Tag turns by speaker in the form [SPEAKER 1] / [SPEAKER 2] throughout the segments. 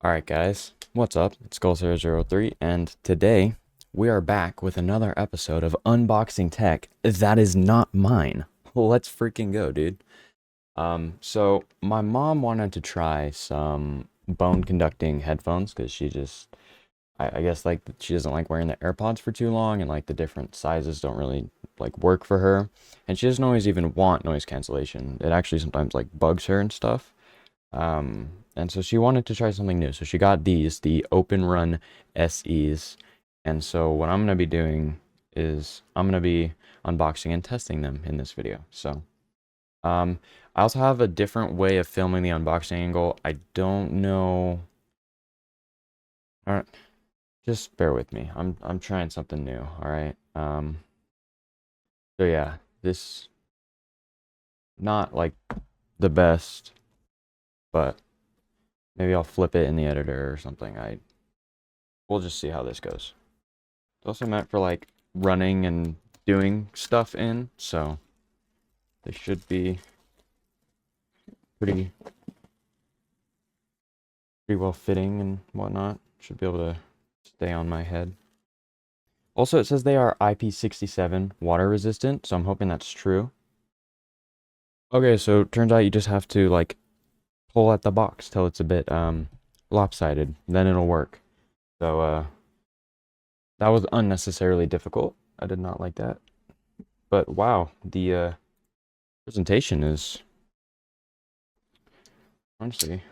[SPEAKER 1] Alright guys, what's up? It's Skull003 and today we are back with another episode of Unboxing Tech that is not mine. Let's freaking go, dude. So my mom wanted to try some bone conducting headphones because I guess like she doesn't like wearing the AirPods for too long and like the different sizes don't really like work for her. And she doesn't always even want noise cancellation. It actually sometimes like bugs her and stuff. And so she wanted to try something new. So she got the OpenRun SEs. And so what I'm going to be doing is I'm going to be unboxing and testing them in this video. So, I also have a different way of filming the unboxing angle. I don't know. All right, just bear with me. I'm trying something new. All right. So yeah, this not like the best, but maybe I'll flip it in the editor or something. We'll just see how this goes. It's also meant for like running and doing stuff in, so they should be pretty well fitting and whatnot. Should be able to stay on my head. Also, it says they are IP67 water resistant, so I'm hoping that's true. Okay, so it turns out you just have to like pull at the box till it's a bit lopsided, then it'll work. So that was unnecessarily difficult. I did not like that. But wow, the presentation is honestly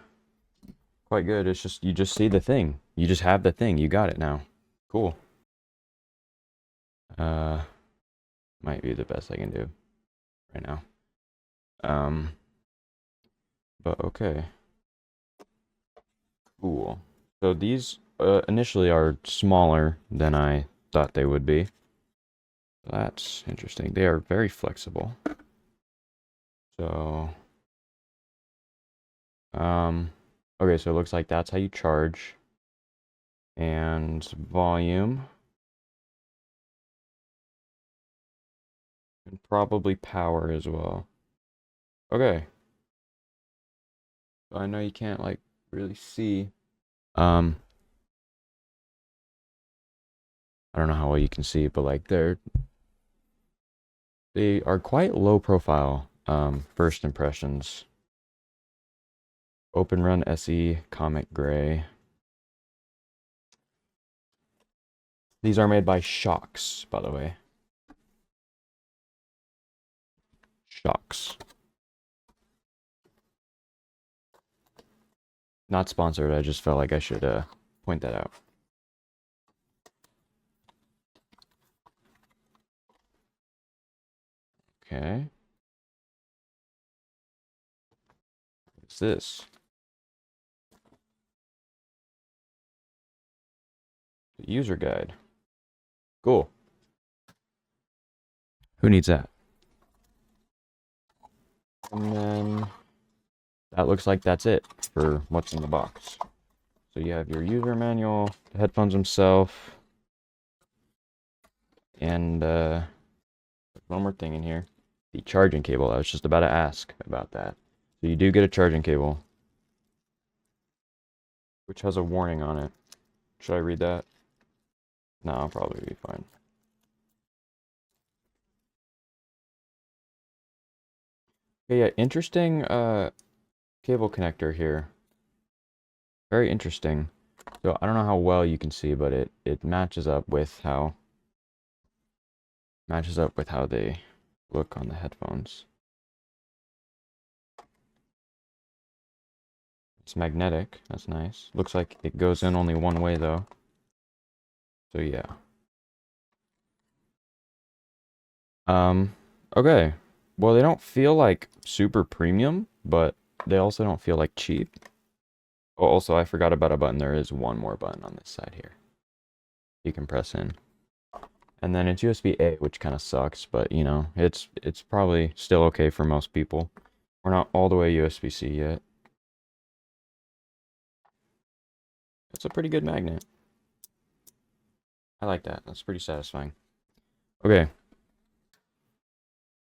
[SPEAKER 1] quite good. It's just you just see the thing. You just have the thing. You got it now. Cool. Uh might be the best I can do right now. Um but okay. Cool. So these initially are smaller than I thought they would be. That's interesting. They are very flexible. So okay, so it looks like that's how you charge. And volume. And probably power as well. Okay. So I know you can't like really see. Um, I don't know how well you can see, but like they are quite low profile. First impressions. OpenRun SE Comic Gray. These are made by Shokz, by the way. Shokz. Not sponsored. I just felt like I should point that out. Okay. What's this? The user guide. Cool. Who needs that? And then that looks like that's it for what's in the box. So you have your user manual, the headphones themselves, and one more thing in here. The charging cable. I was just about to ask about that. So you do get a charging cable, which has a warning on it. Should I read that? No, I'll probably be fine. Okay, yeah, interesting cable connector here. Very interesting. So I don't know how well you can see, but it matches up with how they look on the headphones. It's magnetic. That's nice. Looks like it goes in only one way though. So yeah. Okay. Well, they don't feel like super premium, but they also don't feel like cheap. Oh, also, I forgot about a button. There is one more button on this side here. You can press in. And then it's USB-A, which kind of sucks, but you know, it's probably still okay for most people. We're not all the way USB-C yet. It's a pretty good magnet. I like that. That's pretty satisfying. Okay.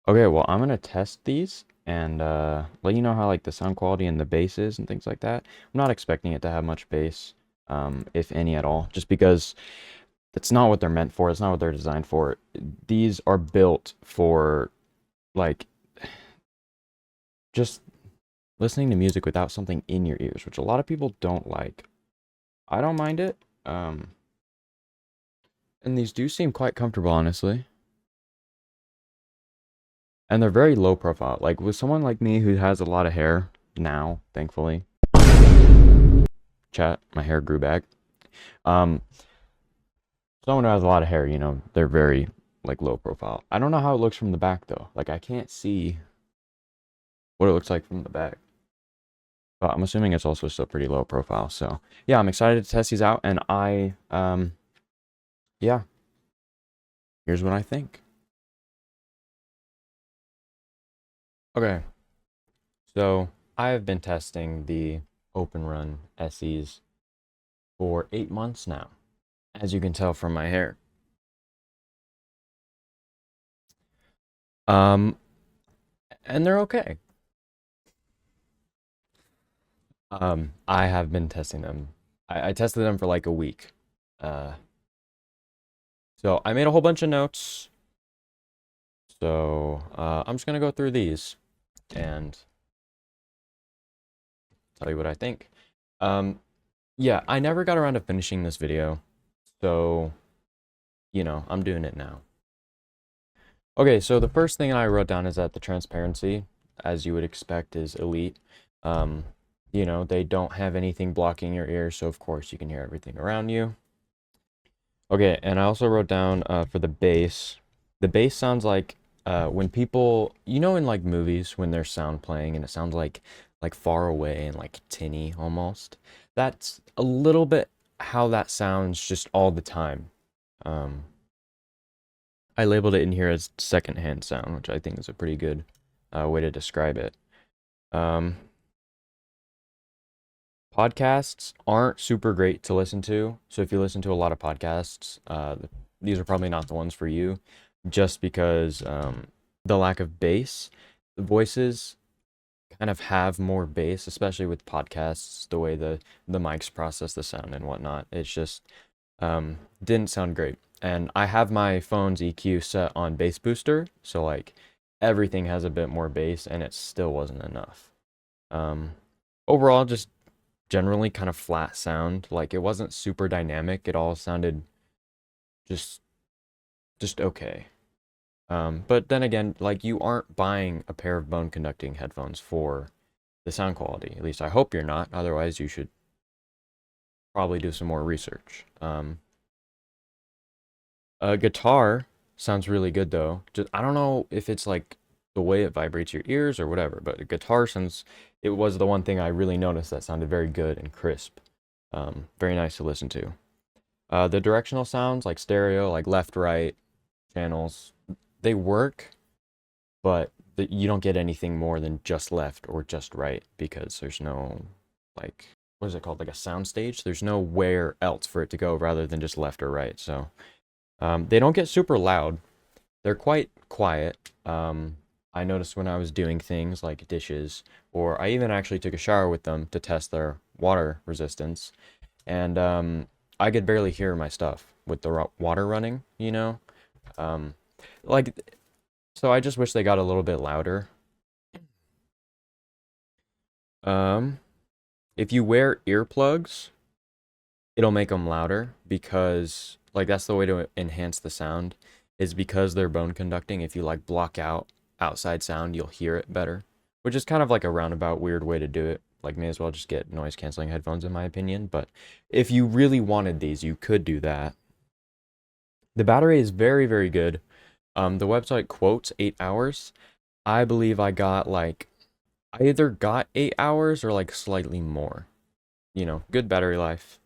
[SPEAKER 1] Okay, well, I'm gonna test these and let you know how like the sound quality and the bass is and things like that. I'm not expecting it to have much bass, if any at all, just because that's not what they're meant for. It's not what they're designed for. These are built for like just listening to music without something in your ears, which a lot of people don't like. I don't mind it. And these do seem quite comfortable, honestly. And they're very low profile. Like with someone like me who has a lot of hair now, thankfully. Chat, my hair grew back. Um, Someone who has a lot of hair, you know, they're very like low profile. I don't know how it looks from the back though. Like I can't see what it looks like from the back. But I'm assuming it's also still pretty low profile. So yeah, I'm excited to test these out, and yeah, here's what I think. Okay, so I have been testing the OpenRun SEs for 8 months now, as you can tell from my hair. Um, and they're okay. I have been testing them. I tested them for like a week. Uh, so I made a whole bunch of notes. So I'm just gonna go through these and tell you what I think. Um, yeah, I never got around to finishing this video, so you know, I'm doing it now. Okay, so the first thing I wrote down is that the transparency, as you would expect, is elite. Um, you know, they don't have anything blocking your ears, so of course you can hear everything around you. Okay, and I also wrote down for the bass. The bass sounds like when people, you know, in like movies when there's sound playing and it sounds like far away and like tinny almost. That's a little bit how that sounds just all the time. Um, I labeled it in here as secondhand sound, which I think is a pretty good way to describe it. Um, Podcasts aren't super great to listen to. So if you listen to a lot of podcasts, these are probably not the ones for you, just because the lack of bass. The voices kind of have more bass, especially with podcasts, the way the mics process the sound and whatnot. It's just didn't sound great. And I have my phone's EQ set on bass booster, so like everything has a bit more bass, and it still wasn't enough. Um, Overall, just generally kind of flat sound. Like it wasn't super dynamic. It all sounded just okay. But then again, like you aren't buying a pair of bone conducting headphones for the sound quality. At least I hope you're not. Otherwise, you should probably do some more research. A guitar sounds really good though. Just I don't know if it's like the way it vibrates your ears or whatever, but a guitar sounds. It was the one thing I really noticed that sounded very good and crisp. Very nice to listen to. The directional sounds like stereo, like left, right channels, they work, but you don't get anything more than just left or just right because there's no like what is it called, like a sound stage. There's nowhere else for it to go rather than just left or right. So they don't get super loud. They're quite quiet. I noticed when I was doing things like dishes, or I even actually took a shower with them to test their water resistance, and I could barely hear my stuff with the water running, you know? Um, like, so I just wish they got a little bit louder. Um, if you wear earplugs, it'll make them louder because, like, that's the way to enhance the sound, is because they're bone conducting. If you, like, block out outside sound, you'll hear it better, which is kind of like a roundabout, weird way to do it. Like, may as well just get noise canceling headphones, in my opinion. But if you really wanted these, you could do that. The battery is very, very good. The website quotes 8 hours. I believe I got like, I either got 8 hours or like slightly more. You know, good battery life.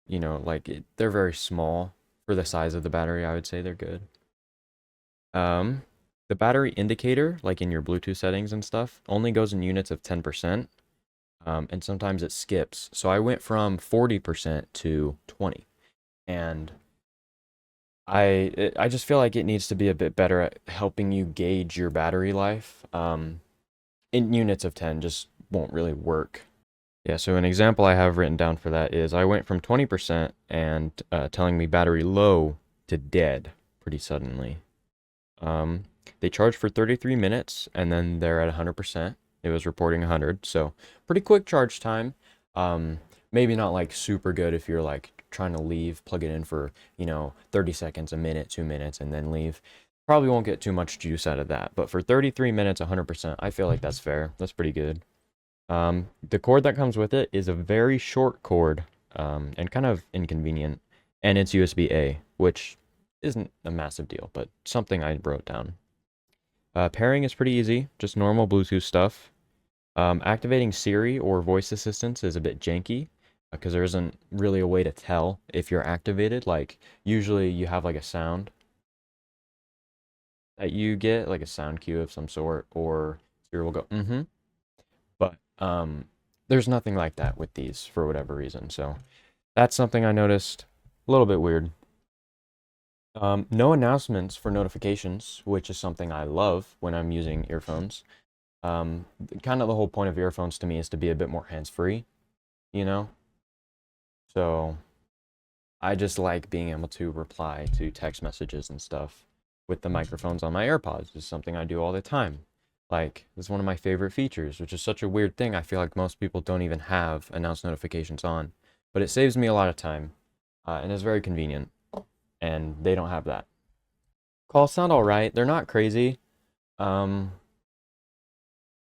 [SPEAKER 1] You know, like they're very small for the size of the battery. I would say they're good. Um, the battery indicator, like in your Bluetooth settings and stuff, only goes in units of 10%. And sometimes it skips. So I went from 40% to 20. And I just feel like it needs to be a bit better at helping you gauge your battery life. In units of 10 just won't really work. Yeah, so an example I have written down for that is I went from 20% and telling me battery low to dead pretty suddenly. Um, they charged for 33 minutes and then they're at 100%. It was reporting 100, so pretty quick charge time. Um, Maybe not like super good if you're like trying to leave, plug it in for, 30 seconds, a minute, 2 minutes, and then leave. Probably won't get too much juice out of that, but for 33 minutes, 100%, I feel like that's fair. That's pretty good. The cord that comes with it is a very short cord, and kind of inconvenient, and it's USB-A, which isn't a massive deal, but something I wrote down. Pairing is pretty easy, just normal Bluetooth stuff. Activating Siri or voice assistants is a bit janky because there isn't really a way to tell if you're activated. Like, usually you have like a sound that you get, like a sound cue of some sort, or Siri will go, mm-hmm. But there's nothing like that with these for whatever reason. So that's something I noticed a little bit weird. No announcements for notifications, which is something I love when I'm using earphones. Um, Kind of the whole point of earphones to me is to be a bit more hands-free, you know? So I just like being able to reply to text messages and stuff with the microphones on my AirPods. Is something I do all the time. Like, it's one of my favorite features, which is such a weird thing. I feel like most people don't even have announce notifications on, but it saves me a lot of time, and is very convenient, and they don't have that. Calls sound all right. They're not crazy. Um,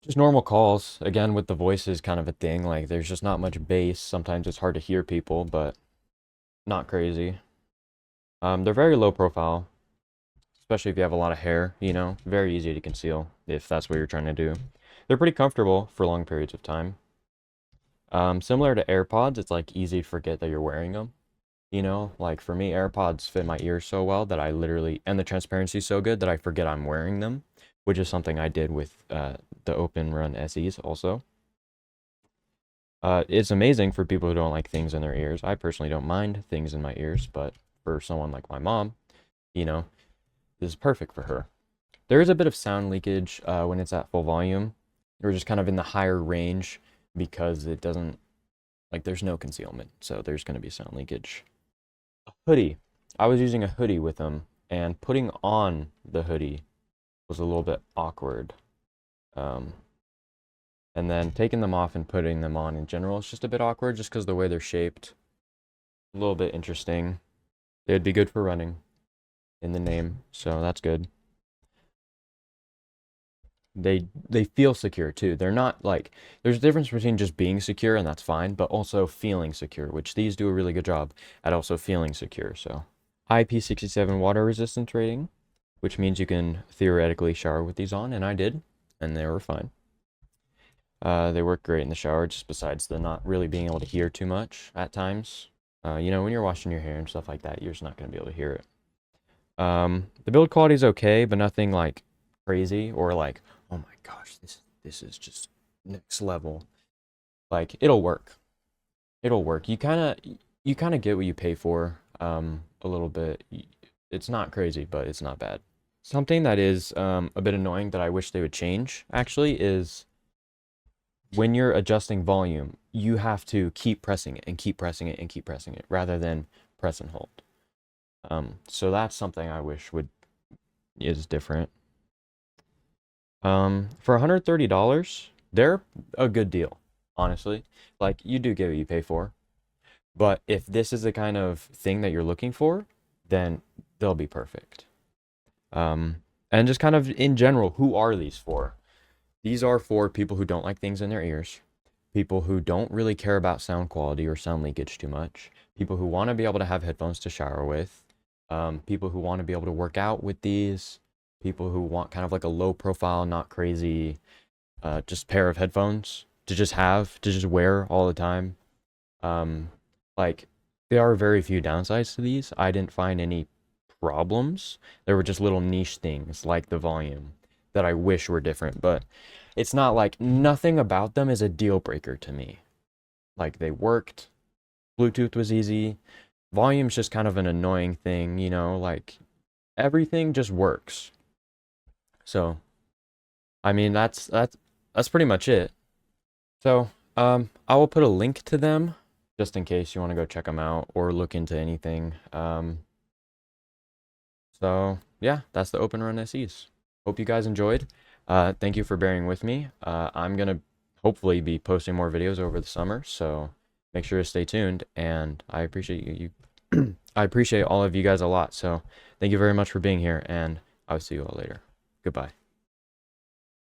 [SPEAKER 1] just normal calls. Again, with the voices kind of a thing. Like, there's just not much bass. Sometimes it's hard to hear people, but not crazy. They're very low profile, especially if you have a lot of hair, very easy to conceal if that's what you're trying to do. They're pretty comfortable for long periods of time. Similar to AirPods, it's like easy to forget that you're wearing them. Like for me, AirPods fit my ears so well that I literally, and the transparency is so good that I forget I'm wearing them, which is something I did with the OpenRun SEs also. It's amazing for people who don't like things in their ears. I personally don't mind things in my ears, but for someone like my mom, you know, this is perfect for her. There is a bit of sound leakage when it's at full volume. We're just kind of in the higher range because it doesn't, like, there's no concealment, so there's going to be sound leakage. Hoodie. I was using a hoodie with them, and putting on the hoodie was a little bit awkward. Um, and then taking them off and putting them on in general is just a bit awkward just because the way they're shaped. A little bit interesting. They'd be good for running in the name, so that's good. They feel secure too. They're not like there's a difference between just being secure and that's fine, but also feeling secure, which these do a really good job at also feeling secure. So IP67 water resistance rating, which means you can theoretically shower with these on, and I did, and they were fine. They work great in the shower, just besides the not really being able to hear too much at times. When you're washing your hair and stuff like that, you're just not going to be able to hear it. The build quality is okay, but nothing like crazy or like, oh my gosh, this is just next level. Like it'll work. It'll work. You kind of get what you pay for a little bit. It's not crazy, but it's not bad. Something that is a bit annoying that I wish they would change actually is when you're adjusting volume, you have to keep pressing it and keep pressing it and keep pressing it rather than press and hold. So that's something I wish would is different. For $130, they're a good deal, honestly. Like you do get what you pay for. But if this is the kind of thing that you're looking for, then they'll be perfect. And just kind of in general, who are these for? These are for people who don't like things in their ears, people who don't really care about sound quality or sound leakage too much, people who want to be able to have headphones to shower with, people who want to be able to work out with these, people who want kind of like a low profile, not crazy, just pair of headphones to just have, to just wear all the time. Um, like, there are very few downsides to these. I didn't find any problems. There were just little niche things like the volume that I wish were different, but it's not like nothing about them is a deal breaker to me. Like they worked, Bluetooth was easy, volume's just kind of an annoying thing, you know, like everything just works. So, I mean, that's pretty much it. So, I will put a link to them just in case you want to go check them out or look into anything. So yeah, that's the OpenRun SEs. Hope you guys enjoyed. Thank you for bearing with me. I'm gonna hopefully be posting more videos over the summer, so make sure to stay tuned. And I appreciate you. I appreciate all of you guys a lot. So thank you very much for being here, and I'll see you all later. Goodbye.